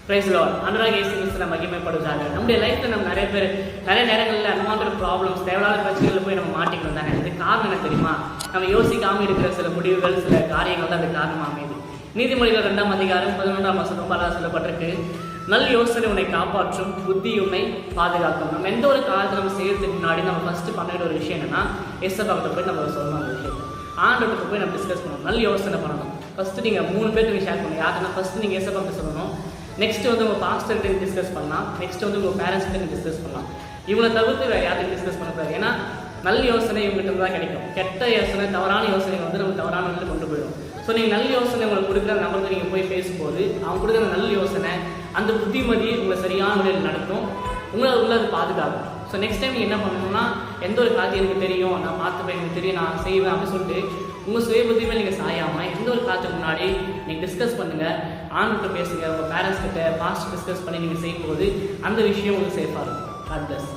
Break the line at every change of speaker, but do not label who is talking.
Price Lord. ஆண்டவராகிய இயேசு கிறிஸ்து மகிமைப்படுவதாக. நம்முடைய லைஃப்ல நம்ம நிறைய நேரங்களில் அந்த மாதிரி ப்ராப்ளம்ஸ், தேவையான பிரச்சனைகள் போய் நம்ம மாட்டிக்கணும் தானே. இது காரணம் என்ன தெரியுமா? நம்ம யோசிக்காமல் இருக்கிற சில முடிவுகள், சில காரியங்கள் தான் அது காரணமாக அமையுது. நீதிமொழிகள் 2ஆம் அதிகாரம் 11ஆம் வசனம் சொல்லப்பட்டிருக்கு, நல்ல யோசனை உன்னை காப்பாற்றும், புத்தி உன்னை பாதுகாக்கும். நம்ம எந்த ஒரு காலத்தை நம்ம செய்யறதுக்கு முன்னாடி நம்ம ஃபர்ஸ்ட் பண்ண வேண்டிய ஒரு விஷயம் என்னன்னா, ஏசப்பாக்கிட்ட போய் நம்ம சொல்லணும். அந்த விஷயத்தை ஆண்டவர்கிட்ட போய் நம்ம டிஸ்கஸ் பண்ணணும், நல்ல யோசனை பண்ணணும். ஃபர்ஸ்ட் நீங்கள் 3 பேருக்கு ஷேர் பண்ணணும். யாருன்னா ஃபர்ஸ்ட் நீங்கள் ஏசப்பாக்கிட்ட சொல்லணும். நெக்ஸ்ட் உங்கள் பாஸ்டர்கிட்ட டிஸ்கஸ் பண்ணலாம். நெக்ஸ்ட் உங்கள் பேரண்ட்ஸ்கிட்ட டிஸ்கஸ் பண்ணலாம். இவங்களை தவிர்த்து வேறு யார்கிட்ட டிஸ்கஸ் பண்ணக்கூடாது. ஏன்னா நல்ல யோசனை இவங்ககிட்ட தான் கிடைக்கும். கெட்ட யோசனை, தவறான யோசனை நம்ம தவறான வழியில் கொண்டு போயிடும். ஸோ நீங்கள் நல்ல யோசனை உங்களுக்கு கொடுக்குற நபருக்கு நீங்கள் போய் பேசும்போது அவங்க கொடுக்குற நல்ல யோசனை அந்த புத்திமதி உங்களை சரியான வழியில் நடத்தும், உங்களை அது பாதுகாக்கும். ஸோ நெக்ஸ்ட் டைம் நீங்கள் என்ன பண்ணணும்னா, எந்த ஒரு காரியத்தை எனக்கு தெரியும், நான் பார்த்துப்பேன், எனக்கு தெரியும், நான் செய்வேன் அப்படின்னு சொல்லிட்டு உங்கள் சுய புத்தியுமே நீங்கள் சாயாமல் எந்த ஒரு காலத்துக்கு முன்னாடி நீங்கள் டிஸ்கஸ் பண்ணுங்கள். ஆண்கிட்ட பேசுங்க, உங்கள் பேரண்ட்ஸ் கிட்ட பாஸ்ட் டிஸ்கஸ் பண்ணி நீங்கள் செய்யும்போது அந்த விஷயம் உங்களுக்கு சேஃபாக இருக்கும். God bless.